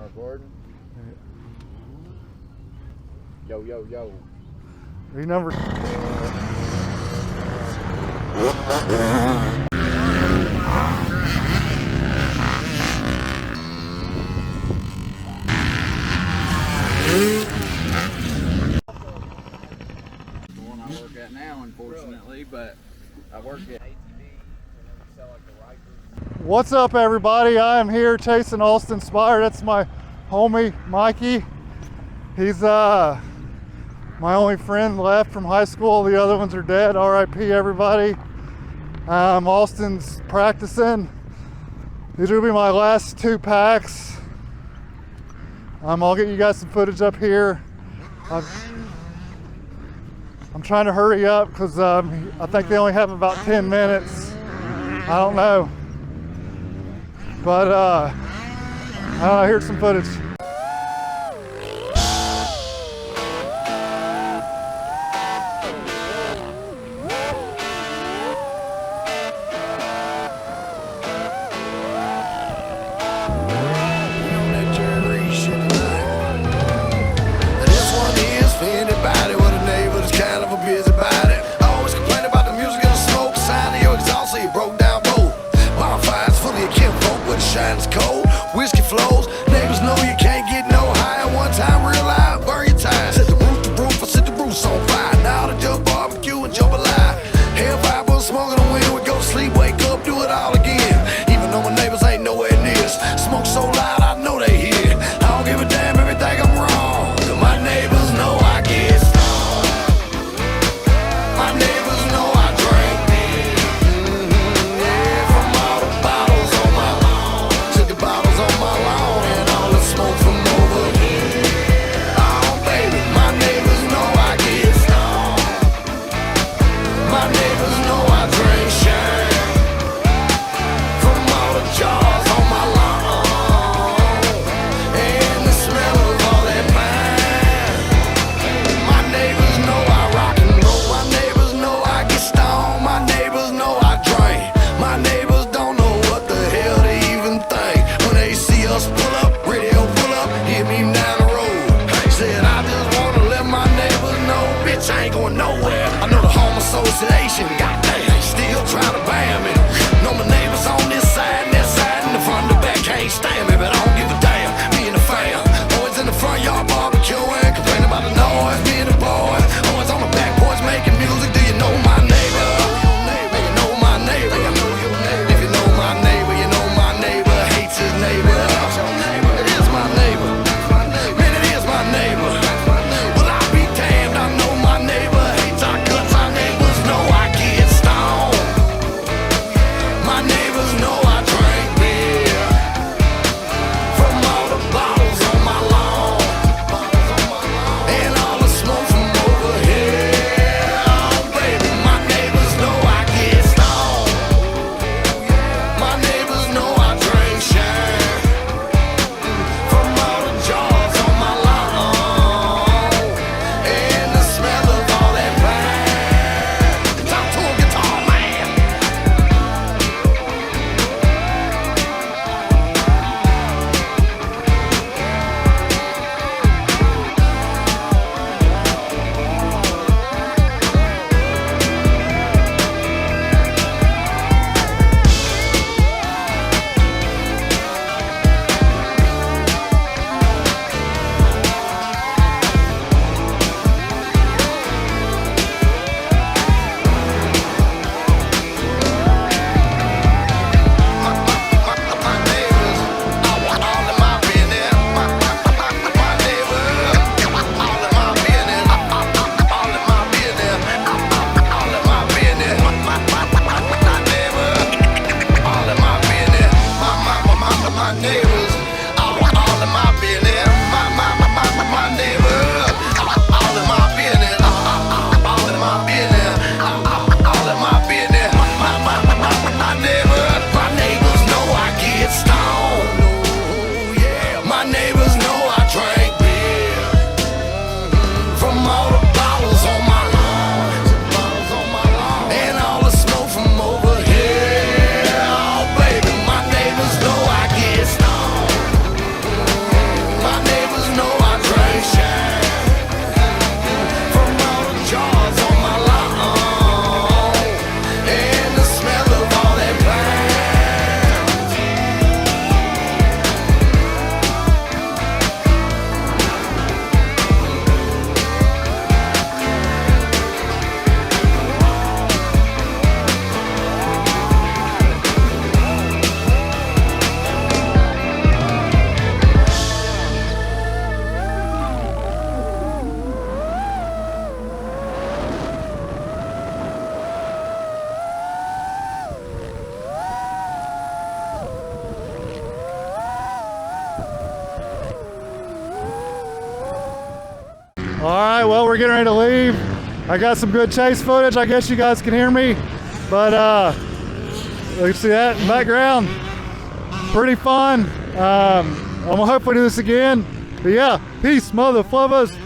Recording. Yo, yo, yo. Renumber. The one I work at now, unfortunately, but I work at What's up, everybody? I am here chasing Austin Spire. That's my homie Mikey. He's my only friend left from high school. The other ones are dead. R.I.P. everybody. Austin's practicing. These will be my last 2 packs. I'll get you guys some footage up here. I'm trying to hurry up because I think they only have about 10 minutes. I don't know. But I don't know, here's some footage. Shines cold, whiskey flows. Neighbors know you can't get no higher. One time, real life, burn your time. Set the roof, I set the roofs on fire. Now to jump barbecue and jump alive. Hellfire, but smoke in the wind. We go sleep, wake up, do it all again. Even though my neighbors ain't nowhere near. Smoke so loud, I know they hear. I don't give a damn if they think I'm wrong. Cause my neighbors know I get stoned. My neighbors know I drink. From all the bottles on my lawn. Took the bottles on my lawn and all the smoke from over here. Oh baby, my neighbors know I get stoned. My neighbors know I drink shine from all the jars on my lawn and the smell of all that pine. My neighbors know I rock and roll. My neighbors know I get stoned. My neighbors know I drink. My neighbors don't know what the hell they even think when they see us pull up, radio pull up, hit me down the road. Said I just wanna let my neighbors know, bitch, I ain't going nowhere. I know the home association, goddamn, still trying to ban me. Know my neighbors on this side and that side, and the front and the back can't stand me, but I don't give a damn. Me and the fam, always in the front yard barbecuing, complaining about the noise. Me and the boys, always on the back porch making music. Do you know my neighbor? You know my neighbor. If you know my neighbor, you know my neighbor hates his neighbor. It is my neighbor. Man, it is my neighbor. Well, I'll be damned. I know my neighbor hates our guts. Our neighbors know I get stoned. My neighbors know I drink beer from all the bottles on my lawn and all the smoke from over here. Oh, baby, my neighbors know I get stoned. My neighbors know I drink shine from all the jars on my lawn and the smell of all that pine. Talk to a guitar man. My neighbors, all in my business. My neighbors, all in my business. All in my business. All in my business. My neighbors, all in my business. My neighbors, all in my business. My neighbors, all in my business. All in my business. All in my business. My neighbors know I get stoned. My neighbors know I drink beer from all the bottles on my lawn and all the smoke from over here. Oh, baby, my neighbors know I get stoned. All right, well, we're getting ready to leave. I got some good chase footage. I guess you guys can hear me, but you see that in the background? Pretty fun. I'm gonna hope we do this again. But yeah, peace, mother flubbers.